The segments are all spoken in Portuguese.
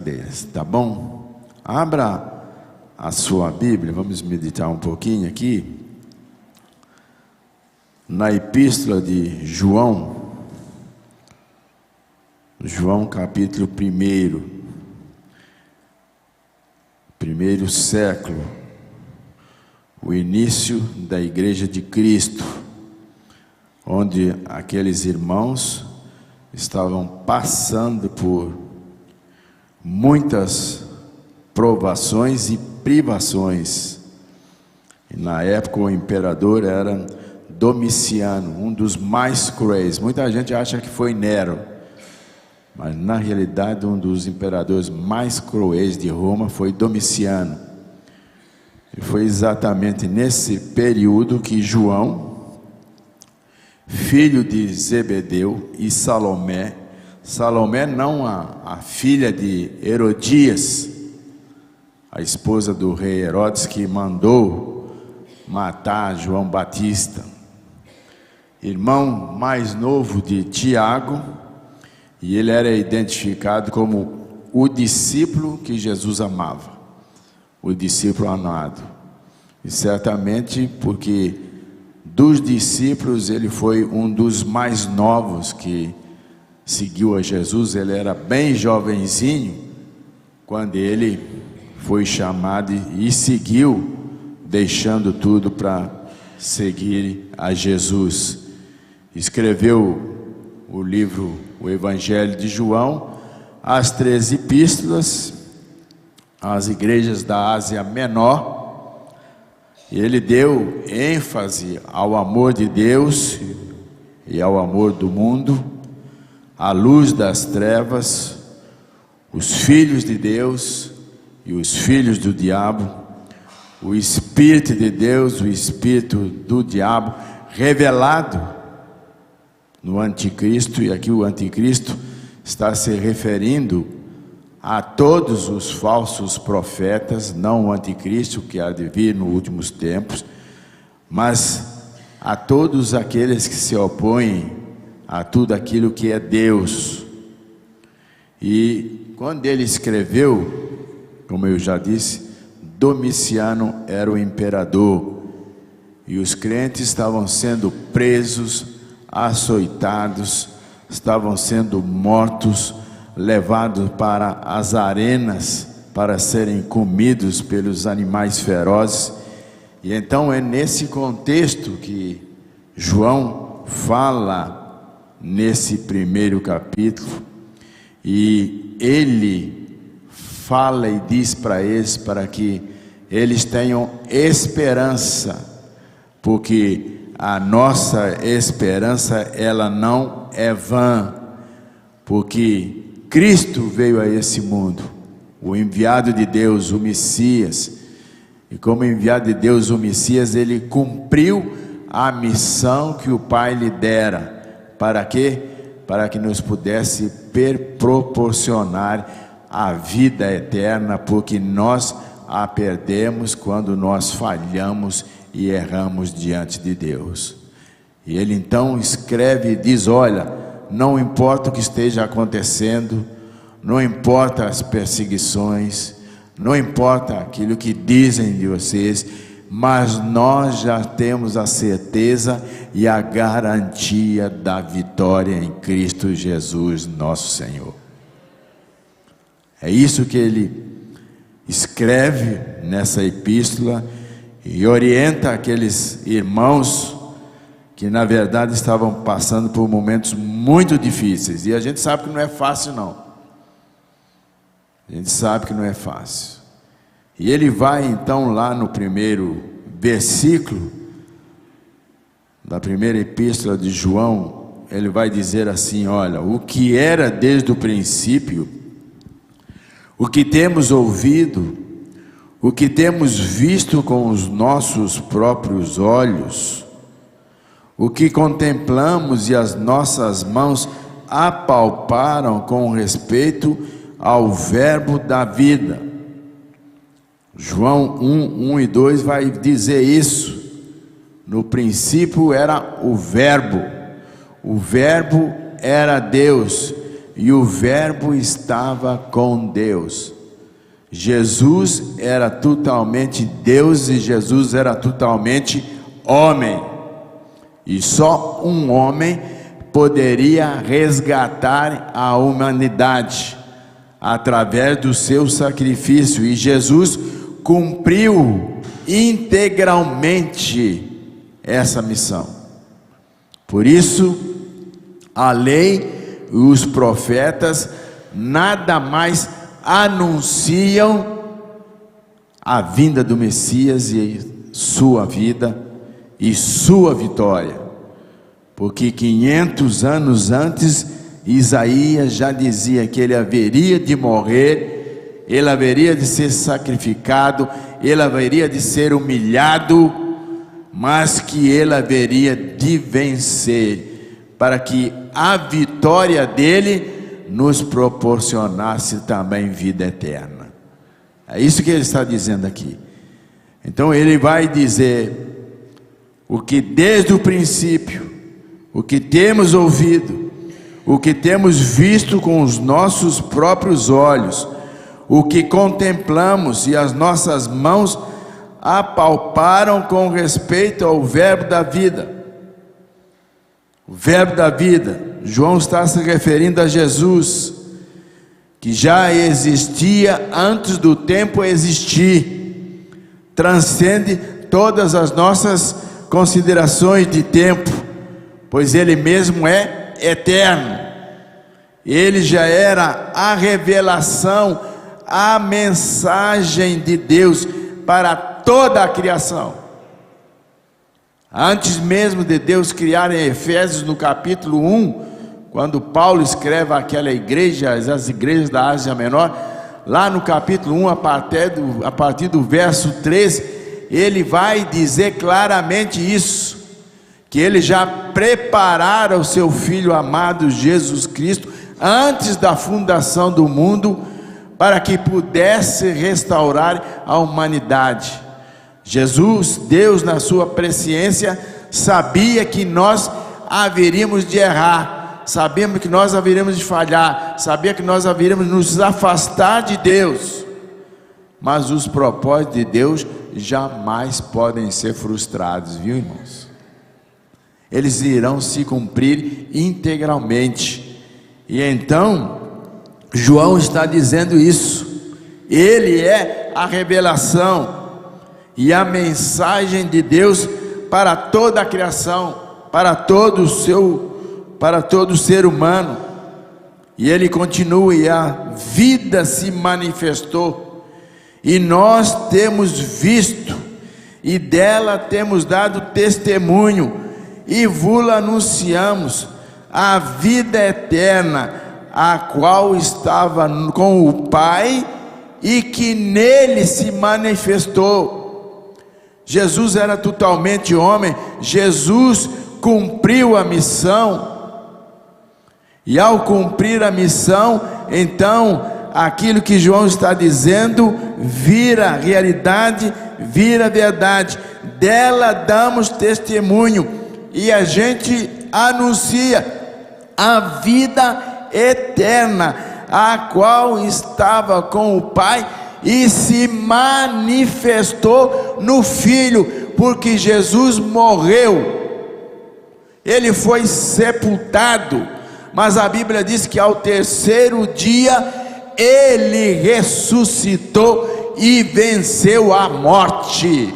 deles, tá bom? Abra a sua Bíblia, vamos meditar um pouquinho aqui, na Epístola de João, capítulo 1, primeiro século, o início da Igreja de Cristo, onde aqueles irmãos estavam passando por muitas provações e privações. E na época o imperador era Domiciano, um dos mais cruéis. Muita gente acha que foi Nero, mas na realidade um dos imperadores mais cruéis de Roma foi Domiciano. E foi exatamente nesse período que João, filho de Zebedeu, e Salomé não a filha de Herodias, a esposa do rei Herodes, que mandou matar João Batista, irmão mais novo de Tiago, e ele era identificado como o discípulo que Jesus amava, o discípulo amado. E certamente porque dos discípulos ele foi um dos mais novos que seguiu a Jesus. Ele era bem jovenzinho quando ele foi chamado e seguiu, deixando tudo para seguir a Jesus. Escreveu o livro, o Evangelho de João, as 3 epístolas às igrejas da Ásia Menor. E ele deu ênfase ao amor de Deus e ao amor do mundo, a luz das trevas, os filhos de Deus e os filhos do diabo, o Espírito de Deus, o Espírito do diabo, revelado no anticristo. E aqui o anticristo está se referindo a todos os falsos profetas, não o anticristo que há de vir nos últimos tempos, mas a todos aqueles que se opõem a tudo aquilo que é Deus. E quando ele escreveu, como eu já disse, Domiciano era o imperador, e os crentes estavam sendo presos, açoitados, estavam sendo mortos, levados para as arenas para serem comidos pelos animais ferozes. E então é nesse contexto que João fala nesse primeiro capítulo, e ele fala e diz para eles para que eles tenham esperança, porque a nossa esperança, ela não é vã, porque Cristo veio a esse mundo, o enviado de Deus, o Messias, e como enviado de Deus, o Messias, ele cumpriu a missão que o Pai lhe dera. Para quê? Para que nos pudesse proporcionar a vida eterna, porque nós a perdemos quando nós falhamos e erramos diante de Deus. E ele então escreve e diz: olha, não importa o que esteja acontecendo, não importa as perseguições, não importa aquilo que dizem de vocês, mas nós já temos a certeza e a garantia da vitória em Cristo Jesus, nosso Senhor. É isso que ele escreve nessa epístola e orienta aqueles irmãos que na verdade estavam passando por momentos muito difíceis. E a gente sabe que não é fácil, não. A gente sabe que não é fácil. E ele vai então lá no primeiro versículo da primeira epístola de João, ele vai dizer assim: olha, o que era desde o princípio, o que temos ouvido, o que temos visto com os nossos próprios olhos, o que contemplamos e as nossas mãos apalparam com respeito ao verbo da vida. João 1 e 2 vai dizer isso. No princípio era o verbo era Deus, e o Verbo estava com Deus. Jesus era totalmente Deus e Jesus era totalmente homem. E só um homem poderia resgatar a humanidade através do seu sacrifício. E Jesus cumpriu integralmente essa missão. Por isso, a lei e os profetas nada mais anunciam a vinda do Messias e sua vida e sua vitória, porque 500 anos antes Isaías já dizia que ele haveria de morrer, ele haveria de ser sacrificado, ele haveria de ser humilhado, mas que ele haveria de vencer, para que a vitória dele nos proporcionasse também vida eterna. É isso que ele está dizendo aqui. Então ele vai dizer o que desde o princípio, o que temos ouvido, o que temos visto com os nossos próprios olhos, o que contemplamos e as nossas mãos apalparam com respeito ao Verbo da vida. O Verbo da vida, João está se referindo a Jesus, que já existia antes do tempo existir, transcende todas as nossas considerações de tempo, pois ele mesmo é eterno. Ele já era a revelação, a mensagem de Deus para toda a criação. Antes mesmo de Deus criar em Efésios, no capítulo 1, quando Paulo escreve aquela igreja, as igrejas da Ásia Menor, lá no capítulo 1, a partir do verso 3, ele vai dizer claramente isso, que ele já preparara o seu Filho amado Jesus Cristo, antes da fundação do mundo, para que pudesse restaurar a humanidade. Jesus, Deus na sua presciência, sabia que nós haveríamos de errar, sabíamos que nós haveríamos de falhar, sabia que nós haveríamos de nos afastar de Deus, mas os propósitos de Deus jamais podem ser frustrados, viu, irmãos? Eles irão se cumprir integralmente. E então João está dizendo isso. Ele é a revelação e a mensagem de Deus para toda a criação, para todo o ser humano. E ele continua: e a vida se manifestou, e nós temos visto, e dela temos dado testemunho, e vos anunciamos a vida eterna, a qual estava com o Pai, e que nele se manifestou. Jesus era totalmente homem, Jesus cumpriu a missão, e ao cumprir a missão, então aquilo que João está dizendo vira realidade, vira verdade. Dela damos testemunho, e a gente anuncia a vida eterna, a qual estava com o Pai e se manifestou no Filho, porque Jesus morreu, ele foi sepultado, mas a Bíblia diz que ao terceiro dia ele ressuscitou e venceu a morte.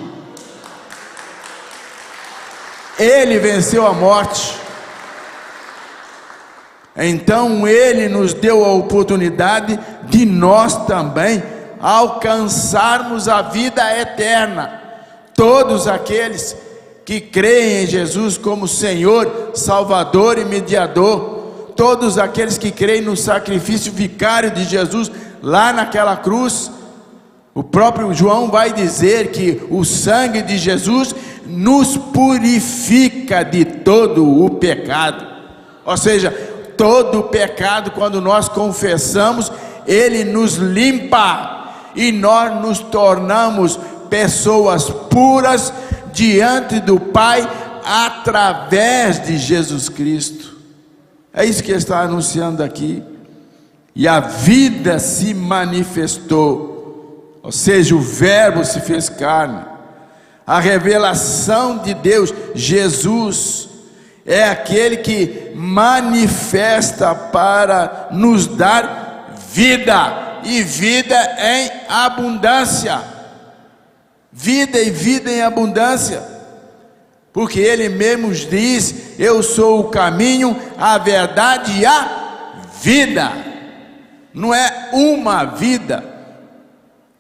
Ele venceu a morte. Então ele nos deu a oportunidade de nós também alcançarmos a vida eterna. Todos aqueles que creem em Jesus como Senhor, Salvador e Mediador, todos aqueles que creem no sacrifício vicário de Jesus lá naquela cruz. O próprio João vai dizer que o sangue de Jesus nos purifica de todo o pecado. Ou seja, todo o pecado, quando nós confessamos, ele nos limpa, e nós nos tornamos pessoas puras diante do Pai, através de Jesus Cristo. É isso que ele está anunciando aqui. e a vida se manifestou, ou seja, o Verbo se fez carne. A revelação de Deus, Jesus, é aquele que manifesta para nos dar vida, e vida em abundância. Vida e vida em abundância, porque Ele mesmo diz: eu sou o caminho, a verdade e a vida. Não é uma vida,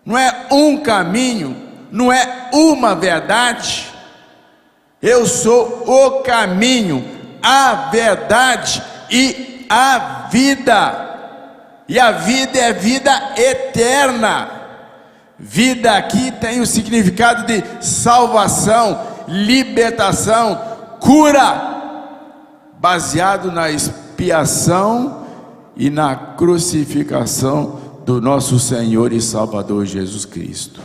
não é um caminho, não é uma verdade. Eu sou o caminho, a verdade e a vida. E a vida é vida eterna. Vida aqui tem o significado de salvação, libertação, cura, baseado na expiação e na crucificação do nosso Senhor e Salvador Jesus Cristo.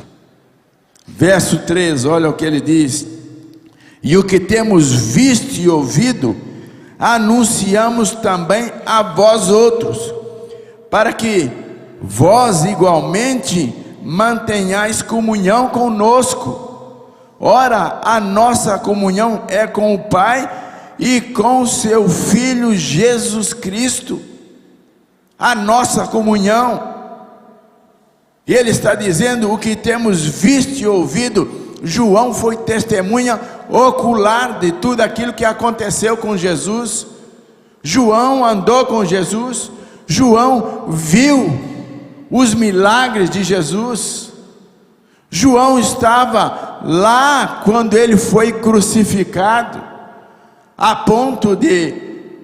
Verso 3, olha o que ele diz: e o que temos visto e ouvido, anunciamos também a vós outros, para que vós igualmente mantenhais comunhão conosco. Ora, a nossa comunhão é com o Pai e com o seu Filho Jesus Cristo. A nossa comunhão. E ele está dizendo o que temos visto e ouvido. João foi testemunha ocular de tudo aquilo que aconteceu com Jesus. João andou com Jesus. João viu os milagres de Jesus. João estava lá quando ele foi crucificado, a ponto de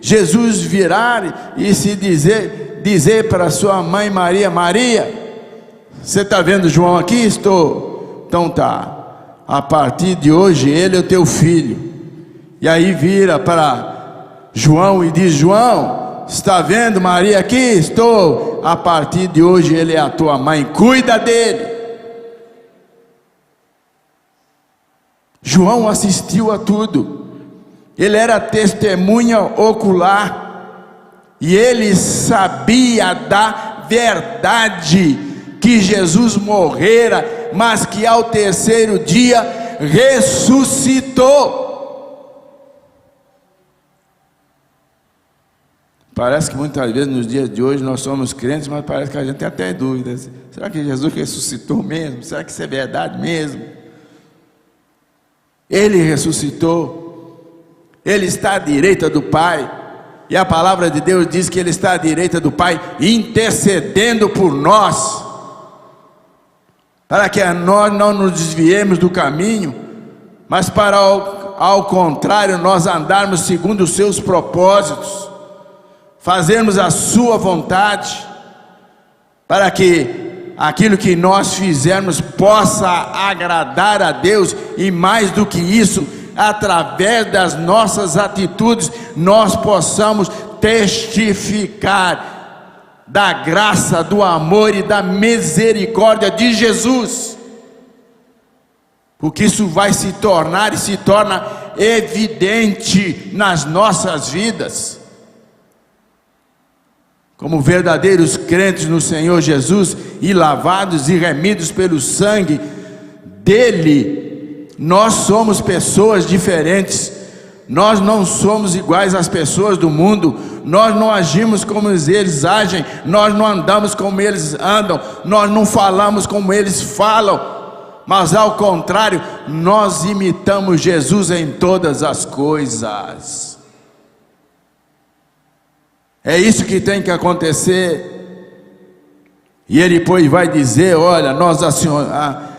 Jesus virar e se dizer para sua mãe Maria: Maria, você está vendo João aqui? Estou. Então tá, a partir de hoje ele é o teu filho. E aí vira para João e diz: João, está vendo Maria aqui? Estou. A partir de hoje ele é a tua mãe, cuida dele. João assistiu a tudo. Ele era testemunha ocular, e ele sabia da verdade, que Jesus morrera, mas que ao terceiro dia ressuscitou. Parece que muitas vezes nos dias de hoje nós somos crentes, mas parece que a gente tem até dúvidas. Será que Jesus ressuscitou mesmo? Será que isso é verdade mesmo? Ele ressuscitou. Ele está à direita do Pai. E a palavra de Deus diz que Ele está à direita do Pai, intercedendo por nós, para que nós não nos desviemos do caminho, mas para ao contrário, nós andarmos segundo os seus propósitos, fazermos a sua vontade, para que aquilo que nós fizermos possa agradar a Deus, e mais do que isso, através das nossas atitudes, nós possamos testificar da graça, do amor e da misericórdia de Jesus, porque isso vai se tornar e se torna evidente nas nossas vidas. Como verdadeiros crentes no Senhor Jesus, e lavados e remidos pelo sangue dele, nós somos pessoas diferentes. Nós não somos iguais às pessoas do mundo. Nós não agimos como eles agem. Nós não andamos como eles andam. Nós não falamos como eles falam. Mas ao contrário, nós imitamos Jesus em todas as coisas. É isso que tem que acontecer. E ele depois vai dizer: olha, nós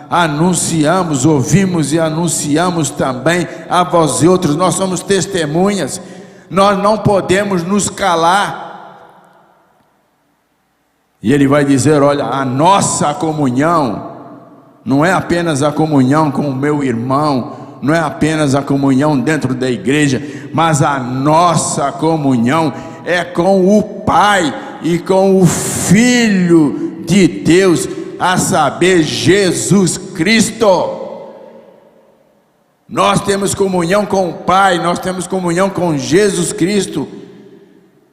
anunciamos, ouvimos e anunciamos também a vós outros. Nós somos testemunhas. Nós não podemos nos calar. E ele vai dizer: olha, a nossa comunhão não é apenas a comunhão com o meu irmão, não é apenas a comunhão dentro da igreja, mas a nossa comunhão é com o Pai e com o Filho de Deus, a saber, Jesus Cristo. Nós temos comunhão com o Pai, nós temos comunhão com Jesus Cristo.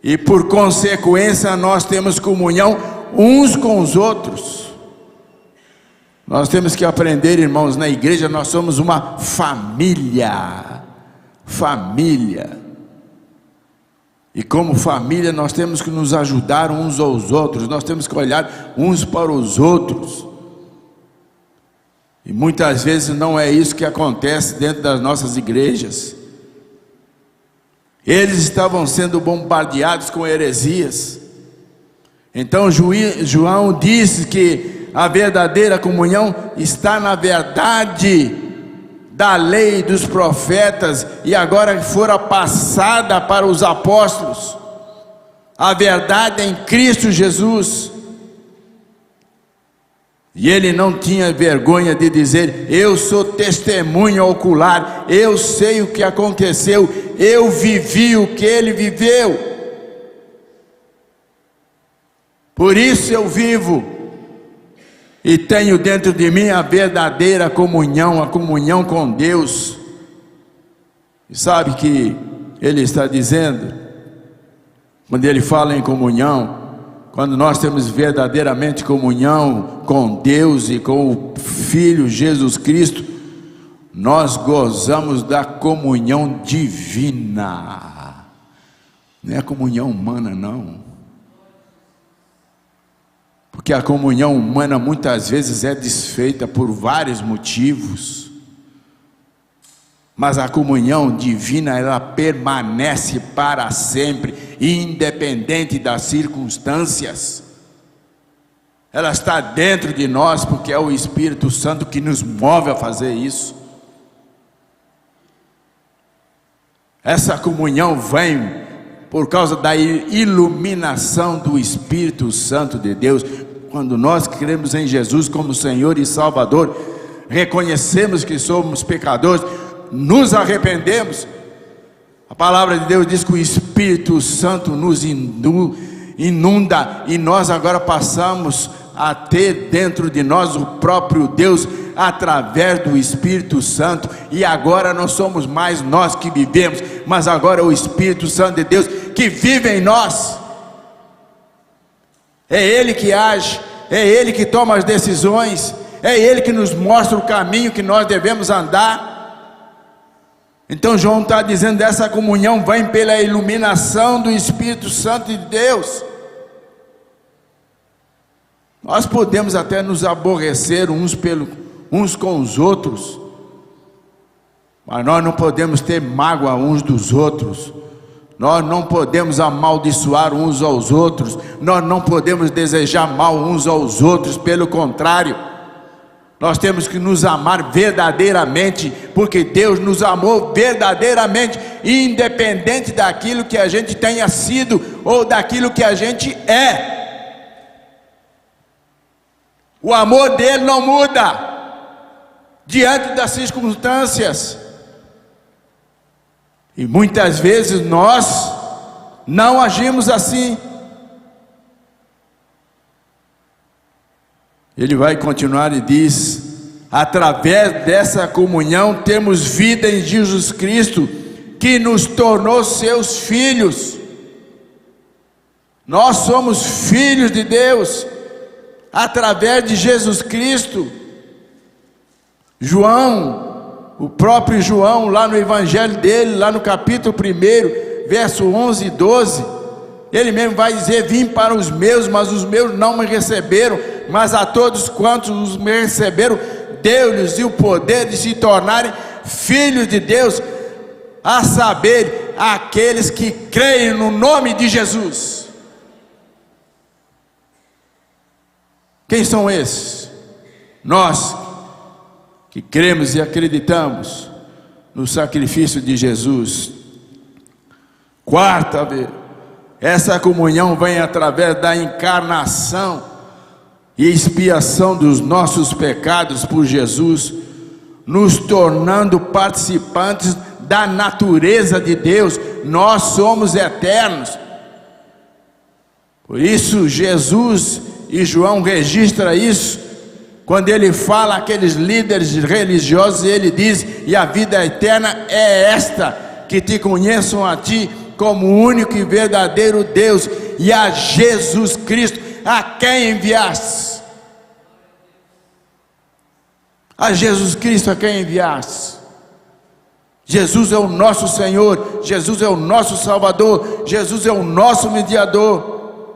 e por consequência nós temos comunhão uns com os outros. Nós temos que aprender, irmãos, na igreja nós somos uma família. E como família nós temos que nos ajudar uns aos outros, nós temos que olhar uns para os outros. E muitas vezes não é isso que acontece dentro das nossas igrejas. Eles estavam sendo bombardeados com heresias. Então João disse que a verdadeira comunhão está na verdade da lei e dos profetas, e agora fora passada para os apóstolos. A verdade é em Cristo Jesus. E ele não tinha vergonha de dizer: eu sou testemunha ocular, eu sei o que aconteceu, eu vivi o que ele viveu, por isso eu vivo, e tenho dentro de mim a verdadeira comunhão, a comunhão com Deus. E sabe que ele está dizendo, quando ele fala em comunhão, quando nós temos verdadeiramente comunhão com Deus e com o Filho Jesus Cristo, nós gozamos da comunhão divina. Não é a comunhão humana, não. Porque a comunhão humana muitas vezes é desfeita por vários motivos. Mas a comunhão divina, ela permanece para sempre, independente das circunstâncias. Ela está dentro de nós, porque é o Espírito Santo que nos move a fazer isso. Essa comunhão vem por causa da iluminação do Espírito Santo de Deus. Quando nós cremos em Jesus como Senhor e Salvador, reconhecemos que somos pecadores, nos arrependemos, a palavra de Deus diz que o Espírito Santo nos inunda, e nós agora passamos a ter dentro de nós o próprio Deus, através do Espírito Santo, e agora não somos mais nós que vivemos, mas agora é o Espírito Santo de Deus que vive em nós. É Ele que age, é Ele que toma as decisões, é Ele que nos mostra o caminho que nós devemos andar. Então João está dizendo, essa comunhão vem pela iluminação do Espírito Santo de Deus. Nós podemos até nos aborrecer uns com os outros, mas nós não podemos ter mágoa uns dos outros. Nós não podemos amaldiçoar uns aos outros, nós não podemos desejar mal uns aos outros, pelo contrário, nós temos que nos amar verdadeiramente, porque Deus nos amou verdadeiramente, independente daquilo que a gente tenha sido, ou daquilo que a gente é. O amor dele não muda, diante das circunstâncias. E muitas vezes nós não agimos assim. Ele vai continuar e diz: através dessa comunhão temos vida em Jesus Cristo, que nos tornou seus filhos. Nós somos filhos de Deus, através de Jesus Cristo. O próprio João, lá no evangelho dele, lá no capítulo 1, verso 11 e 12, ele mesmo vai dizer: vim para os meus, mas os meus não me receberam, mas a todos quantos me receberam, deu-lhes o poder de se tornarem filhos de Deus, a saber, aqueles que creem no nome de Jesus. Quem são esses? Nós que cremos e acreditamos no sacrifício de Jesus. Quarta vez, essa comunhão vem através da encarnação e expiação dos nossos pecados por Jesus, nos tornando participantes da natureza de Deus. Nós somos eternos. Por isso Jesus e João registra isso, quando ele fala àqueles líderes religiosos, ele diz: e a vida eterna é esta, que te conheçam a ti, como o único e verdadeiro Deus, e a Jesus Cristo, a quem enviaste. A Jesus Cristo a quem enviaste. Jesus é o nosso Senhor, Jesus é o nosso Salvador, Jesus é o nosso mediador.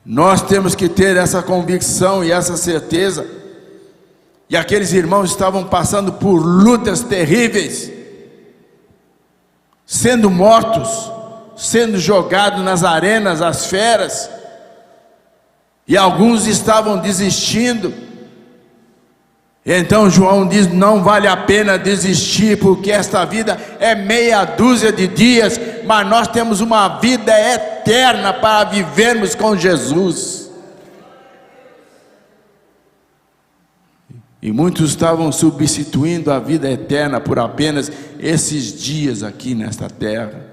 Nós temos que ter essa convicção e essa certeza. E aqueles irmãos estavam passando por lutas terríveis, sendo mortos, sendo jogados nas arenas, as feras, e alguns estavam desistindo. Então João diz: não vale a pena desistir, porque esta vida é meia dúzia de dias, mas nós temos uma vida eterna para vivermos com Jesus. E muitos estavam substituindo a vida eterna por apenas esses dias aqui nesta terra.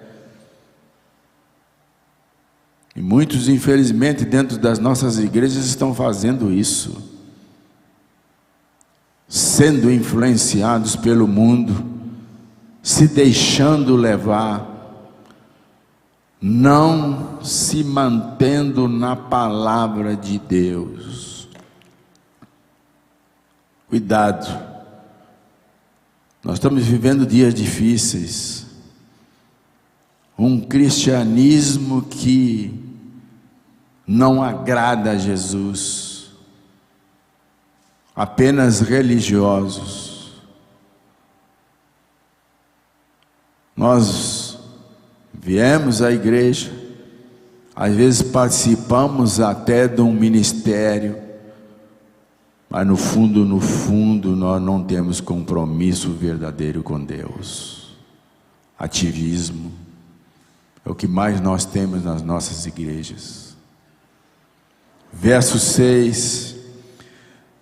E muitos, infelizmente, dentro das nossas igrejas estão fazendo isso, sendo influenciados pelo mundo, se deixando levar, não se mantendo na palavra de Deus. Cuidado, nós estamos vivendo dias difíceis, um cristianismo que não agrada a Jesus, apenas religiosos. Nós viemos à igreja, às vezes participamos até de um ministério, mas no fundo, nós não temos compromisso verdadeiro com Deus. Ativismo é o que mais nós temos nas nossas igrejas. Verso 6: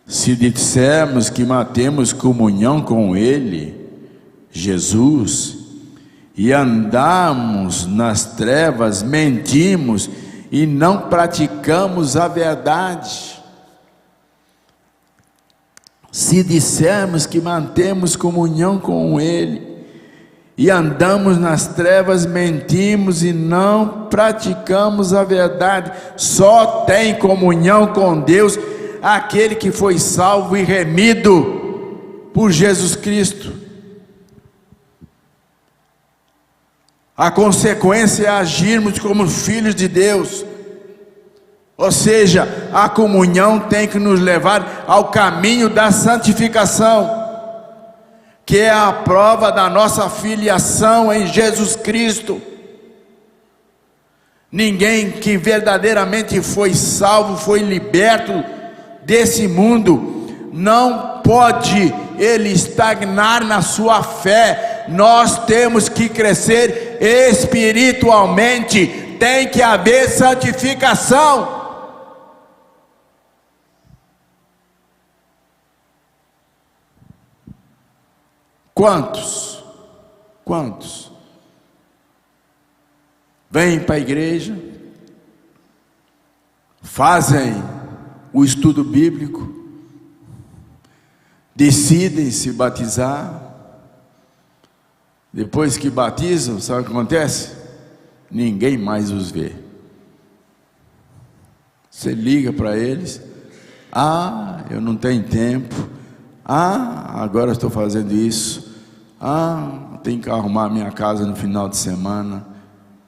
se dissermos que mantemos comunhão com Ele, Jesus, e andamos nas trevas, mentimos e não praticamos a verdade. Se dissermos que mantemos comunhão com Ele e andamos nas trevas, mentimos e não praticamos a verdade. Só tem comunhão com Deus aquele que foi salvo e remido por Jesus Cristo. A consequência é agirmos como filhos de Deus. Ou seja, a comunhão tem que nos levar ao caminho da santificação, que é a prova da nossa filiação em Jesus Cristo. Ninguém que verdadeiramente foi salvo, foi liberto desse mundo, não pode ele estagnar na sua fé. Nós temos que crescer espiritualmente, tem que haver santificação. Quantos vêm para a igreja, fazem o estudo bíblico, decidem se batizar, depois que batizam, sabe o que acontece? Ninguém mais os vê. Você liga para eles: ah, eu não tenho tempo, ah, agora estou fazendo isso, ah, tenho que arrumar minha casa no final de semana,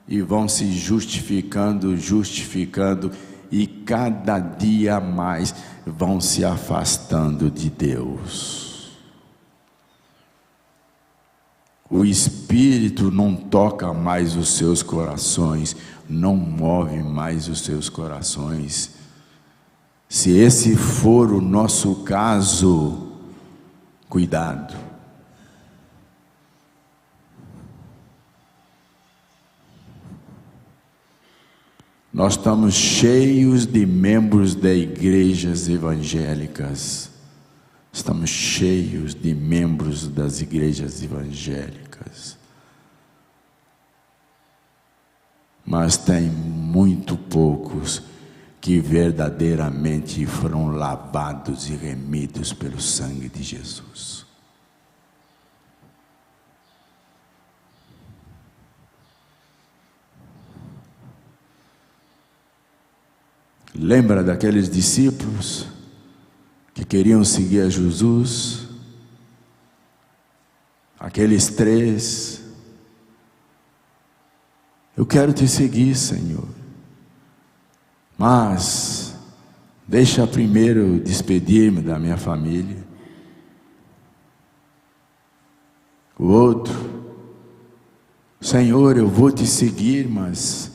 e vão se justificando, e cada dia mais vão se afastando de Deus. O Espírito não toca mais os seus corações, não move mais os seus corações. Se esse for o nosso caso, cuidado. Nós estamos cheios de membros de igrejas evangélicas. Estamos cheios de membros das igrejas evangélicas. Mas tem muito poucos que verdadeiramente foram lavados e remidos pelo sangue de Jesus. Lembra daqueles discípulos que queriam seguir a Jesus? Aqueles 3. Eu quero te seguir, Senhor, mas deixa primeiro despedir-me da minha família. O outro: Senhor, eu vou te seguir, mas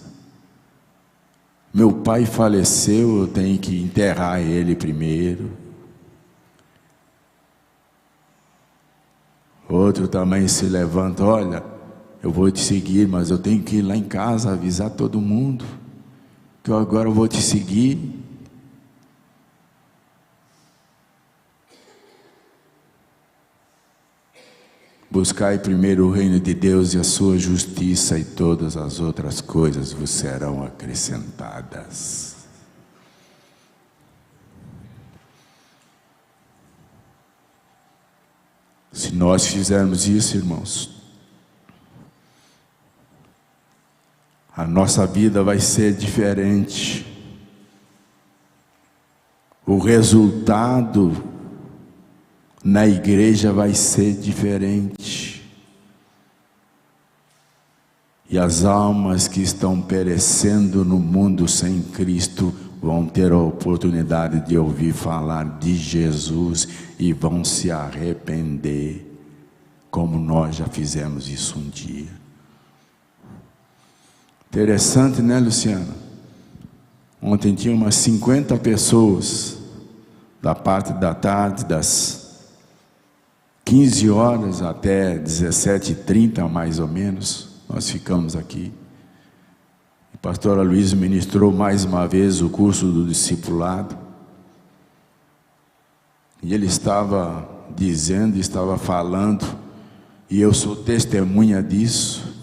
meu pai faleceu, eu tenho que enterrar ele primeiro. Outro também se levanta: olha, eu vou te seguir, mas eu tenho que ir lá em casa avisar todo mundo que eu agora vou te seguir. Buscai primeiro o reino de Deus e a sua justiça, e todas as outras coisas vos serão acrescentadas. Se nós fizermos isso, irmãos, a nossa vida vai ser diferente. O resultado na igreja vai ser diferente. E as almas que estão perecendo no mundo sem Cristo vão ter a oportunidade de ouvir falar de Jesus e vão se arrepender, como nós já fizemos isso um dia. Interessante, né, Luciana? Ontem tinha umas 50 pessoas, da parte da tarde, das 15 horas até 17h30, mais ou menos, nós ficamos aqui. A pastora Luísa ministrou mais uma vez o curso do discipulado. E ele estava dizendo, estava falando, e eu sou testemunha disso,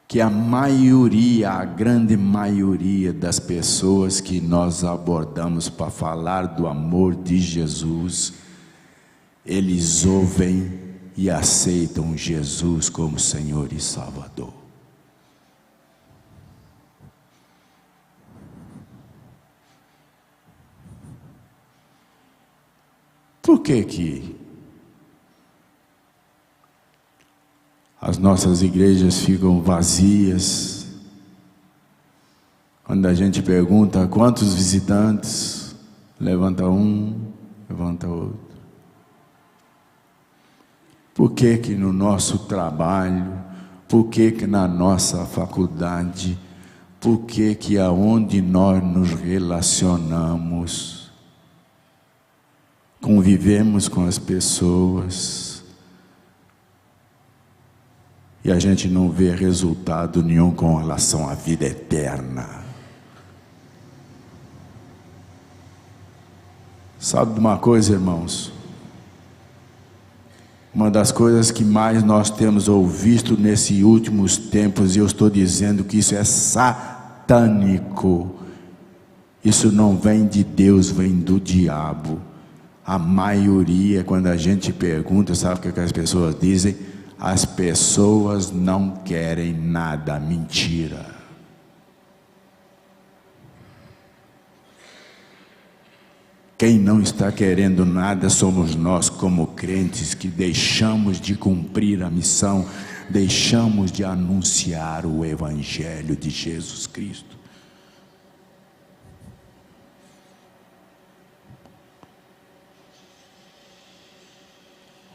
que a grande maioria das pessoas que nós abordamos para falar do amor de Jesus, eles ouvem e aceitam Jesus como Senhor e Salvador. Por que as nossas igrejas ficam vazias? Quando a gente pergunta quantos visitantes, levanta um, levanta outro. Por que no nosso trabalho, por que na nossa faculdade, por que aonde nós nos relacionamos, convivemos com as pessoas, e a gente não vê resultado nenhum com relação à vida eterna? Sabe de uma coisa, irmãos? Uma das coisas que mais nós temos ouvido nesses últimos tempos, e eu estou dizendo que isso é satânico, isso não vem de Deus, vem do diabo. A maioria, quando a gente pergunta, sabe o que as pessoas dizem? As pessoas não querem nada. Mentira. Quem não está querendo nada somos nós, como crentes, que deixamos de cumprir a missão, deixamos de anunciar o Evangelho de Jesus Cristo.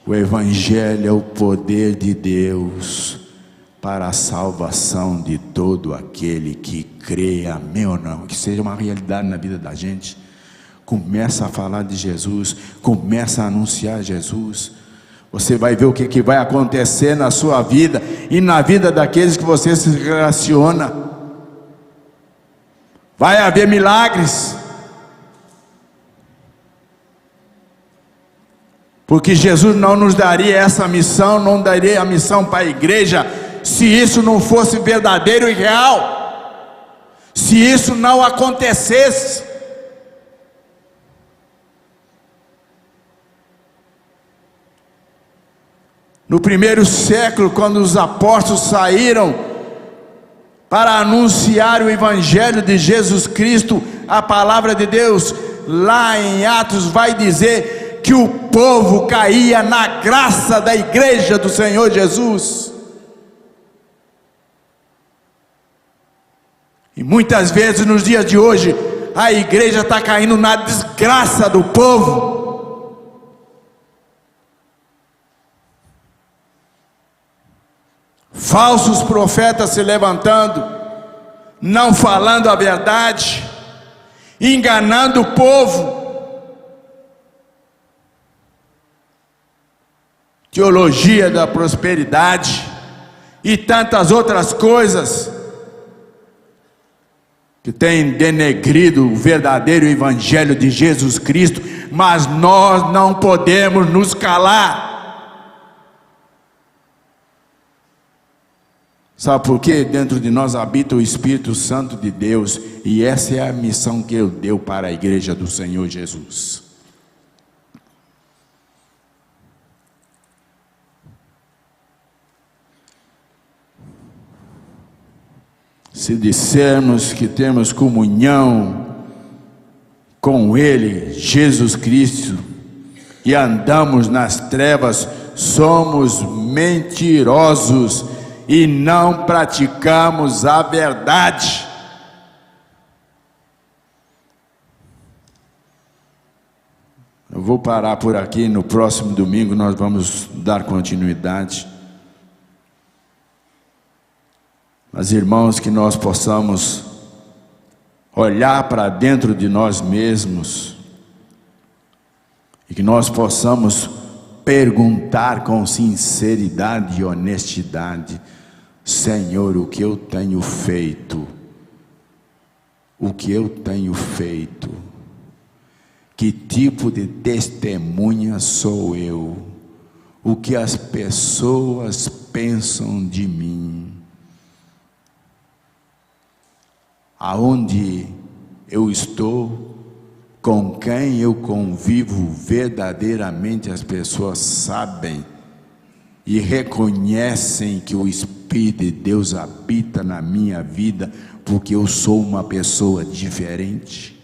O Evangelho é o poder de Deus para a salvação de todo aquele que crê, amém ou não? Que seja uma realidade na vida da gente. Começa a falar de Jesus, começa a anunciar Jesus. Você vai ver o que vai acontecer na sua vida e na vida daqueles que você se relaciona. Vai haver milagres. Porque Jesus não nos daria essa missão, não daria a missão para a igreja, se isso não fosse verdadeiro e real, se isso não acontecesse. No primeiro século, quando os apóstolos saíram para anunciar o Evangelho de Jesus Cristo, a palavra de Deus. Lá em Atos vai dizer que o povo caía na graça da igreja do Senhor Jesus. E muitas vezes nos dias de hoje, a igreja está caindo na desgraça do povo. Falsos profetas se levantando, não falando a verdade, enganando o povo. Teologia da prosperidade e tantas outras coisas que têm denegrido o verdadeiro Evangelho de Jesus Cristo, mas nós não podemos nos calar. Sabe por quê? Dentro de nós habita o Espírito Santo de Deus, e essa é a missão que Ele deu para a igreja do Senhor Jesus. Se dissermos que temos comunhão com Ele, Jesus Cristo, e andamos nas trevas, somos mentirosos e não praticamos a verdade. Eu vou parar por aqui. No próximo domingo nós vamos dar continuidade. Mas, irmãos, que nós possamos olhar para dentro de nós mesmos e que nós possamos perguntar com sinceridade e honestidade: Senhor, o que eu tenho feito? O que eu tenho feito? Que tipo de testemunha sou eu? O que as pessoas pensam de mim? Aonde eu estou? Com quem eu convivo verdadeiramente? As pessoas sabem e reconhecem que o Espírito de Deus habita na minha vida, porque eu sou uma pessoa diferente.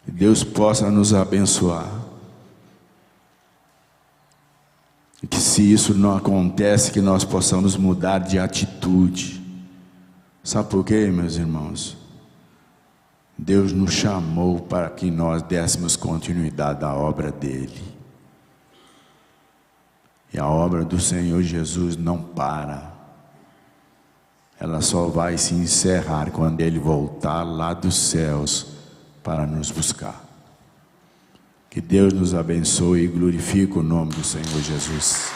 Que Deus possa nos abençoar. E que, se isso não acontece, que nós possamos mudar de atitude. Sabe por quê, meus irmãos? Deus nos chamou para que nós dessemos continuidade à obra dele. E a obra do Senhor Jesus não para. Ela só vai se encerrar quando Ele voltar lá dos céus para nos buscar. Que Deus nos abençoe e glorifique o nome do Senhor Jesus.